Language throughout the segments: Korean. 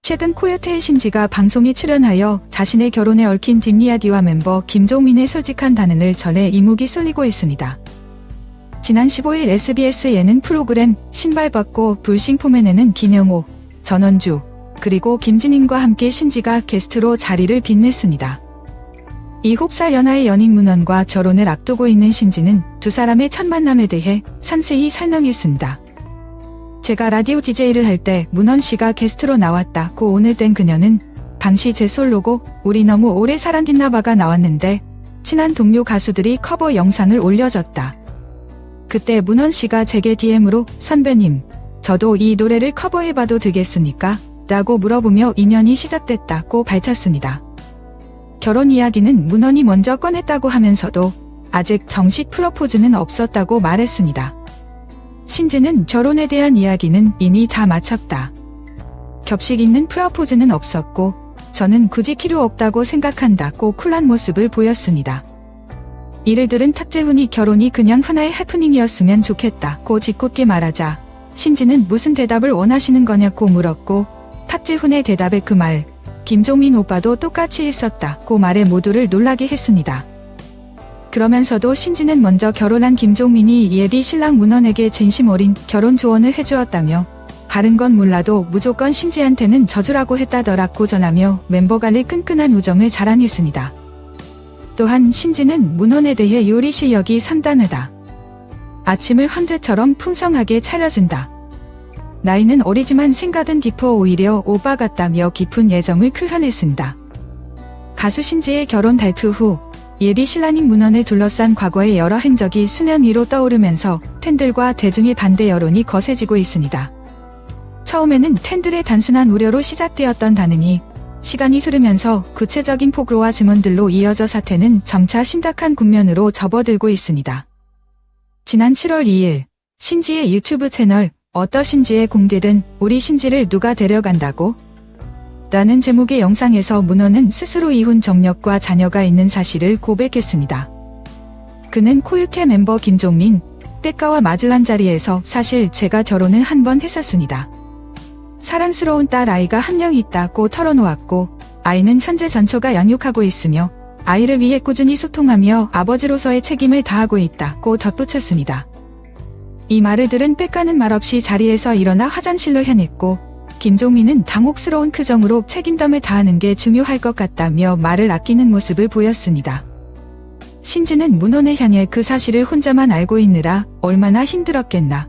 최근 코요태의 신지가 방송에 출연하여 자신의 결혼에 얽힌 뒷이야기와 멤버 김종민의 솔직한 단언을 전해 이목이 쏠리고 있습니다. 지난 15일 SBS 예능 프로그램 신발 벗고 불싱포맨에는 김영호, 전원주, 그리고 김진임과 함께 신지가 게스트로 자리를 빛냈습니다. 7살 연하의 연인 문원과 결혼을 앞두고 있는 신지는 두 사람의 첫 만남에 대해 상세히 설명했습니다. 제가 라디오 DJ를 할 때 문원씨가 게스트로 나왔다고 오늘 땐 그녀는 당시 제 솔로곡 우리 너무 오래 사랑했나봐가 나왔는데 친한 동료 가수들이 커버 영상을 올려줬다. 그때 문원씨가 제게 DM으로 선배님, 저도 이 노래를 커버해봐도 되겠습니까? 라고 물어보며 인연이 시작됐다고 밝혔습니다. 결혼 이야기는 문원이 먼저 꺼냈다고 하면서도 아직 정식 프로포즈는 없었다고 말했습니다. 신지는 결혼에 대한 이야기는 이미 다 마쳤다. 격식 있는 프로포즈는 없었고 저는 굳이 필요 없다고 생각한다고 쿨한 모습을 보였습니다. 이를 들은 탁재훈이 결혼이 그냥 하나의 해프닝이었으면 좋겠다고 짓궂게 말하자 신지는 무슨 대답을 원하시는 거냐고 물었고 탁재훈의 대답에 그 말 김종민 오빠도 똑같이 했었다고 말해 모두를 놀라게 했습니다. 그러면서도 신지는 먼저 결혼한 김종민이 예비 신랑 문원에게 진심 어린 결혼 조언을 해주었다며 다른 건 몰라도 무조건 신지한테는 져주라고 했다더라고 전하며 멤버 간의 끈끈한 우정을 자랑했습니다. 또한 신지는 문원에 대해 요리 실력이 상당하다. 아침을 황제처럼 풍성하게 차려준다. 나이는 어리지만 생각은 깊어 오히려 오빠 같다며 깊은 애정을 표현했습니다. 가수 신지의 결혼 발표 후 예비 신랑인 문원을 둘러싼 과거의 여러 행적이 수면 위로 떠오르면서 팬들과 대중의 반대 여론이 거세지고 있습니다. 처음에는 팬들의 단순한 우려로 시작되었던 반응이 시간이 흐르면서 구체적인 폭로와 증언들로 이어져 사태는 점차 심각한 국면으로 접어들고 있습니다. 지난 7월 2일 신지의 유튜브 채널 어떠신지에 공개된 우리 신지를 누가 데려간다고? 라는 제목의 영상에서 문원은 스스로 이혼 정력과 자녀가 있는 사실을 고백했습니다. 그는 코요태 멤버 김종민, 백가와 맞을란 자리에서 사실 제가 결혼을 한 번 했었습니다. 사랑스러운 딸 아이가 한 명 있다고 털어놓았고 아이는 현재 전처가 양육하고 있으며 아이를 위해 꾸준히 소통하며 아버지로서의 책임을 다하고 있다고 덧붙였습니다. 이 말을 들은 백가는 말없이 자리에서 일어나 화장실로 향했고 김종민은 당혹스러운 표정으로 책임감을 다하는 게 중요할 것 같다며 말을 아끼는 모습을 보였습니다. 신지는 문원을 향해 그 사실을 혼자만 알고 있느라 얼마나 힘들었겠나.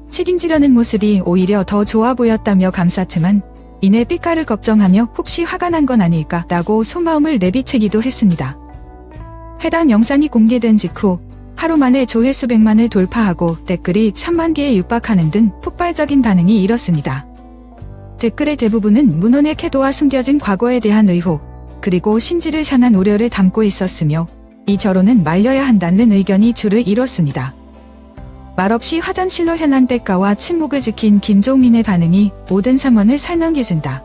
책임지려는 모습이 오히려 더 좋아 보였다며 감쌌지만 이내 삐까를 걱정하며 혹시 화가 난 건 아닐까라고 속마음을 내비치기도 했습니다. 해당 영상이 공개된 직후 하루 만에 조회수 100만을 돌파하고 댓글이 3만 개에 육박하는 등 폭발적인 반응이 일었습니다. 댓글의 대부분은 문원의 태도와 숨겨진 과거에 대한 의혹, 그리고 신지를 향한 우려를 담고 있었으며 이 결혼은 말려야 한다는 의견이 줄을 이뤘습니다. 말없이 화장실로 향한 백가와 침묵을 지킨 김종민의 반응이 모든 상황을 설명해준다.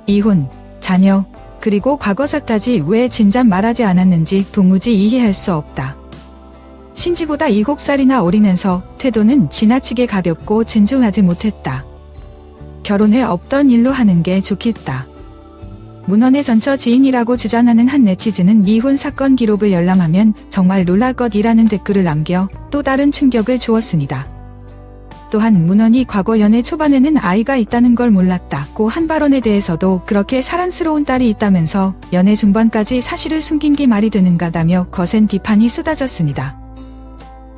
이혼, 자녀, 그리고 과거사까지 왜 진작 말하지 않았는지 도무지 이해할 수 없다. 신지보다 7살이나 어리면서 태도는 지나치게 가볍고 진중하지 못했다. 결혼을 없던 일로 하는 게 좋겠다. 문원의 전처 지인이라고 주장하는 한 네티즌은 이혼 사건 기록을 열람하면 정말 놀랄 것이라는 댓글을 남겨 또 다른 충격을 주었습니다. 또한 문원이 과거 연애 초반에는 아이가 있다는 걸 몰랐다고 한 발언에 대해서도 그렇게 사랑스러운 딸이 있다면서 연애 중반까지 사실을 숨긴 게 말이 되는가다며 거센 비판이 쏟아졌습니다.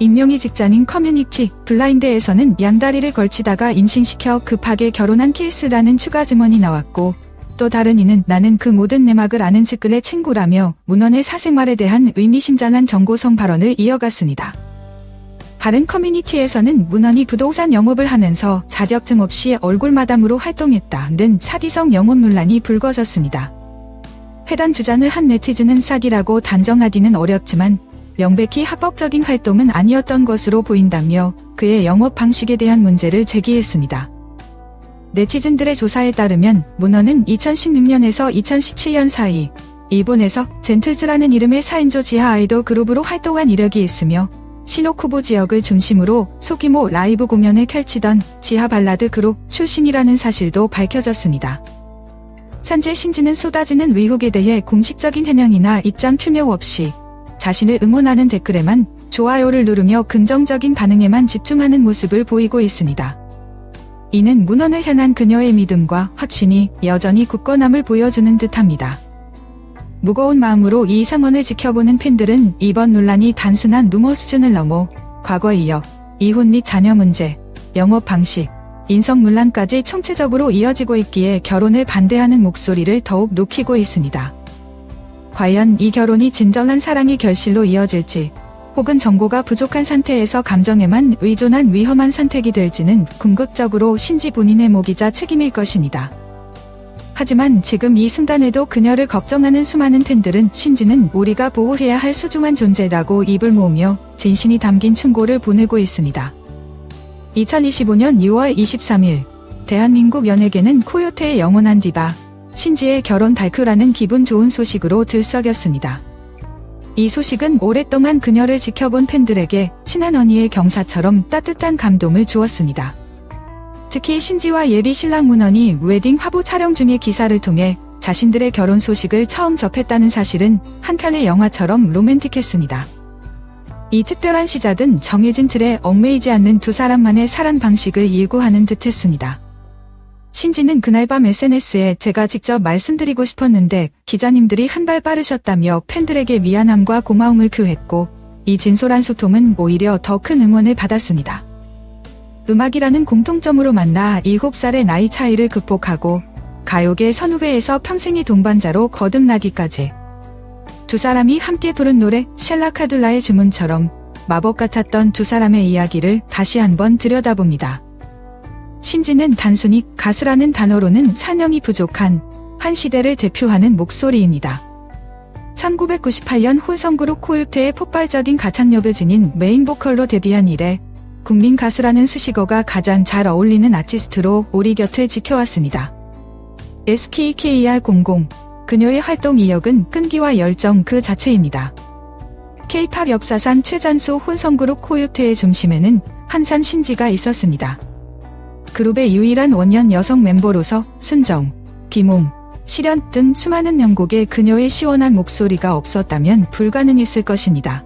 익명의 직장인 커뮤니티 블라인드에서는 양다리를 걸치다가 임신시켜 급하게 결혼한 케이스라는 추가 증언이 나왔고 또 다른 이는 나는 그 모든 내막을 아는 측근의 친구라며 문원의 사생활에 대한 의미심장한 경고성 발언을 이어갔습니다. 다른 커뮤니티에서는 문원이 부동산 영업을 하면서 자격증 없이 얼굴마담으로 활동했다는 차디성 영업 논란이 불거졌습니다. 해당 주장을 한 네티즌은 사기라고 단정하기는 어렵지만 명백히 합법적인 활동은 아니었던 것으로 보인다며 그의 영업 방식에 대한 문제를 제기했습니다. 네티즌들의 조사에 따르면 문원은 2016년에서 2017년 사이 일본에서 젠틀즈라는 이름의 4인조 지하 아이돌 그룹으로 활동한 이력이 있으며 시노쿠보 지역을 중심으로 소규모 라이브 공연을 펼치던 지하 발라드 그룹 출신이라는 사실도 밝혀졌습니다. 산재 신지는 쏟아지는 의혹에 대해 공식적인 해명이나 입장 표명 없이 자신을 응원하는 댓글에만 좋아요를 누르며 긍정적인 반응에만 집중하는 모습을 보이고 있습니다. 이는 문헌을 향한 그녀의 믿음과 확신이 여전히 굳건함을 보여주는 듯합니다. 무거운 마음으로 이 상황을 지켜보는 팬들은 이번 논란이 단순한 루머 수준을 넘어 과거에 이어 이혼 및 자녀 문제, 영업 방식, 인성 논란까지 총체적으로 이어지고 있기에 결혼을 반대하는 목소리를 더욱 높이고 있습니다. 과연 이 결혼이 진정한 사랑의 결실로 이어질지, 혹은 정보가 부족한 상태에서 감정에만 의존한 위험한 선택이 될지는 궁극적으로 신지 본인의 몫이자 책임일 것입니다. 하지만 지금 이 순간에도 그녀를 걱정하는 수많은 팬들은 신지는 우리가 보호해야 할 소중한 존재라고 입을 모으며 진심이 담긴 충고를 보내고 있습니다. 2025년 6월 23일 대한민국 연예계는 코요태의 영원한 디바 신지의 결혼 발표라는 기분 좋은 소식으로 들썩였습니다. 이 소식은 오랫동안 그녀를 지켜본 팬들에게 친한 언니의 경사처럼 따뜻한 감동을 주었습니다. 특히 신지와 예비 신랑 문헌이 웨딩 화보 촬영 중의 기사를 통해 자신들의 결혼 소식을 처음 접했다는 사실은 한 편의 영화처럼 로맨틱했습니다. 이 특별한 시작은 정해진 틀에 얽매이지 않는 두 사람만의 사랑 방식을 일구하는 듯했습니다. 신지는 그날 밤 SNS에 제가 직접 말씀드리고 싶었는데 기자님들이 한 발 빠르셨다며 팬들에게 미안함과 고마움을 표했고, 이 진솔한 소통은 오히려 더 큰 응원을 받았습니다. 음악이라는 공통점으로 만나 7살의 나이 차이를 극복하고 가요계 선후배에서 평생의 동반자로 거듭나기까지 두 사람이 함께 부른 노래 셸라카둘라의 주문처럼 마법 같았던 두 사람의 이야기를 다시 한번 들여다봅니다. 신지는 단순히 가수라는 단어로는 설명이 부족한 한 시대를 대표하는 목소리입니다. 1998년 혼성그룹 코요태의 폭발적인 가창력을 지닌 메인 보컬로 데뷔한 이래 국민 가수라는 수식어가 가장 잘 어울리는 아티스트로 우리 곁을 지켜왔습니다. SKKR00 그녀의 활동 이력은 끈기와 열정 그 자체입니다. K-팝 역사상 최장수 혼성그룹 코요태의 중심에는 항상 신지가 있었습니다. 그룹의 유일한 원년 여성 멤버로서 순정, 김홍, 실현 등 수많은 명곡에 그녀의 시원한 목소리가 없었다면 불가능했을 것입니다.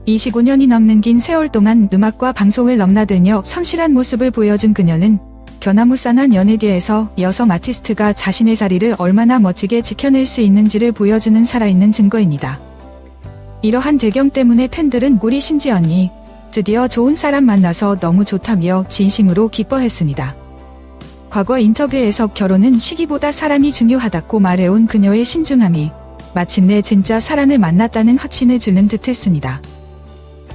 25년이 넘는 긴 세월 동안 음악과 방송을 넘나들며 성실한 모습을 보여준 그녀는 변화무쌍한 연예계에서 여성 아티스트가 자신의 자리를 얼마나 멋지게 지켜낼 수 있는지를 보여주는 살아있는 증거입니다. 이러한 배경 때문에 팬들은 우리 신지 언니 드디어 좋은 사람 만나서 너무 좋다며 진심으로 기뻐했습니다. 과거 인터뷰에서 결혼은 시기보다 사람이 중요하다고 말해온 그녀의 신중함이 마침내 진짜 사랑을 만났다는 확신을 주는 듯했습니다.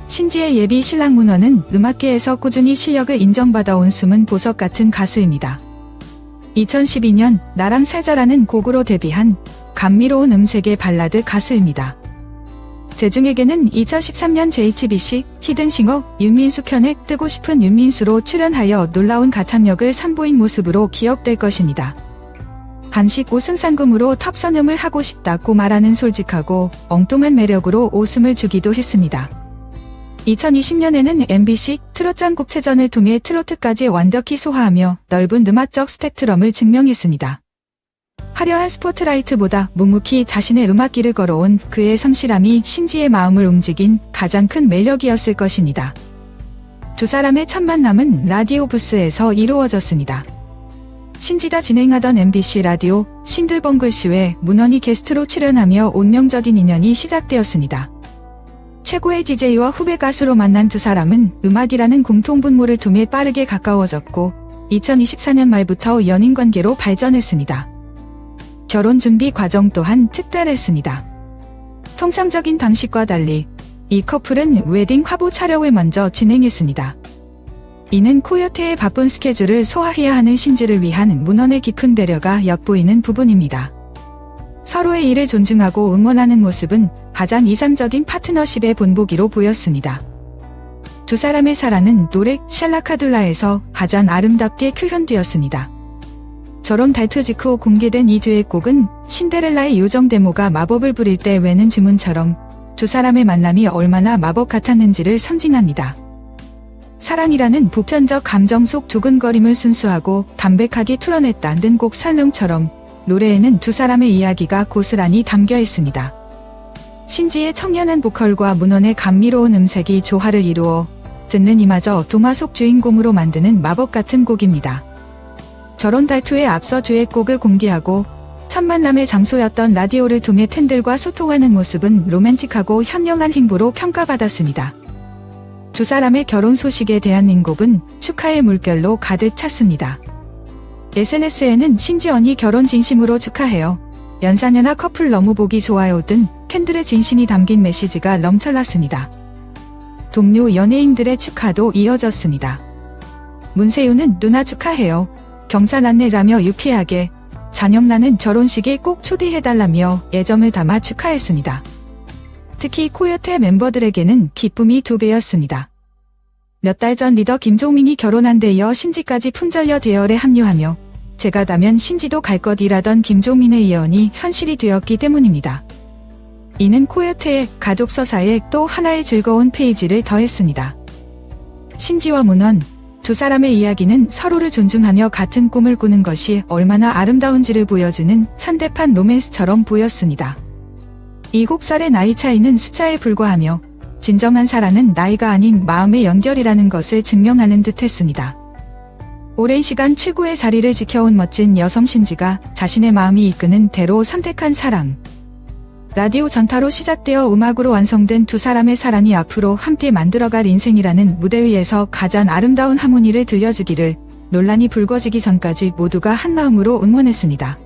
신지의 예비 신랑 문헌은 음악계에서 꾸준히 실력을 인정받아온 숨은 보석 같은 가수입니다. 2012년 나랑 살자라는 곡으로 데뷔한 감미로운 음색의 발라드 가수입니다. 대중에게는 2013년 JTBC 히든싱어 윤민수 편에 뜨고 싶은 윤민수로 출연하여 놀라운 가창력을 선보인 모습으로 기억될 것입니다. 반식 5승 상금으로 탑선음을 하고 싶다고 말하는 솔직하고 엉뚱한 매력으로 웃음을 주기도 했습니다. 2020년에는 MBC 트롯 전국체전을 통해 트로트까지 완벽히 소화하며 넓은 음악적 스펙트럼을 증명했습니다. 화려한 스포트라이트보다 묵묵히 자신의 음악길을 걸어온 그의 성실함이 신지의 마음을 움직인 가장 큰 매력이었을 것입니다. 두 사람의 첫 만남은 라디오 부스에서 이루어졌습니다. 신지가 진행하던 MBC 라디오 싱글벙글쇼에 문헌이 게스트로 출연하며 운명적인 인연이 시작되었습니다. 최고의 DJ와 후배 가수로 만난 두 사람은 음악이라는 공통분모를 통해 빠르게 가까워졌고 2024년 말부터 연인관계로 발전했습니다. 결혼 준비 과정 또한 특별했습니다. 통상적인 방식과 달리 이 커플은 웨딩 화보 촬영을 먼저 진행했습니다. 이는 코요태의 바쁜 스케줄을 소화해야 하는 신지를 위한 문헌의 깊은 배려가 엿보이는 부분입니다. 서로의 일을 존중하고 응원하는 모습은 가장 이상적인 파트너십의 본보기로 보였습니다. 두 사람의 사랑은 노래 샬라카둘라에서 가장 아름답게 표현되었습니다. 결혼 발표 직후 공개된 이 듀엣곡은 신데렐라의 요정 데모가 마법을 부릴 때 외는 주문처럼 두 사람의 만남이 얼마나 마법 같았는지를 상징합니다. 사랑이라는 보편적 감정 속 두근거림을 순수하고 담백하게 풀어냈다는 곡 설명처럼 노래에는 두 사람의 이야기가 고스란히 담겨 있습니다. 신지의 청량한 보컬과 문원의 감미로운 음색이 조화를 이루어 듣는 이마저 동화 속 주인공으로 만드는 마법 같은 곡입니다. 결혼 발표에 앞서 듀엣곡을 공개하고 첫 만남의 장소였던 라디오를 통해 팬들과 소통하는 모습은 로맨틱하고 현명한 행보로 평가받았습니다. 두 사람의 결혼 소식에 대한 인곡은 축하의 물결로 가득 찼습니다. SNS에는 신지언니 결혼 진심으로 축하해요. 연상연하 커플 너무 보기 좋아요 등 팬들의 진심이 담긴 메시지가 넘쳐났습니다. 동료 연예인들의 축하도 이어졌습니다. 문세윤은 누나 축하해요. 경사 났네라며 유쾌하게 잔영나는 결혼식에 꼭 초대해달라며 애정을 담아 축하했습니다. 특히 코요태 멤버들에게는 기쁨이 두 배였습니다. 몇 달 전 리더 김종민이 결혼한 데 이어 신지까지 품절녀 대열에 합류하며 제가 가면 신지도 갈 것이라던 김종민의 예언이 현실이 되었기 때문입니다. 이는 코요태의 가족 서사에 또 하나의 즐거운 페이지를 더했습니다. 신지와 문원, 두 사람의 이야기는 서로를 존중하며 같은 꿈을 꾸는 것이 얼마나 아름다운지를 보여주는 현대판 로맨스처럼 보였습니다. 이 곡설의 나이 차이는 숫자에 불과하며 진정한 사랑은 나이가 아닌 마음의 연결이라는 것을 증명하는 듯했습니다. 오랜 시간 최고의 자리를 지켜온 멋진 여성 신지가 자신의 마음이 이끄는 대로 선택한 사랑. 라디오 전타로 시작되어 음악으로 완성된 두 사람의 사랑이 앞으로 함께 만들어갈 인생이라는 무대 위에서 가장 아름다운 하모니를 들려주기를 논란이 불거지기 전까지 모두가 한마음으로 응원했습니다.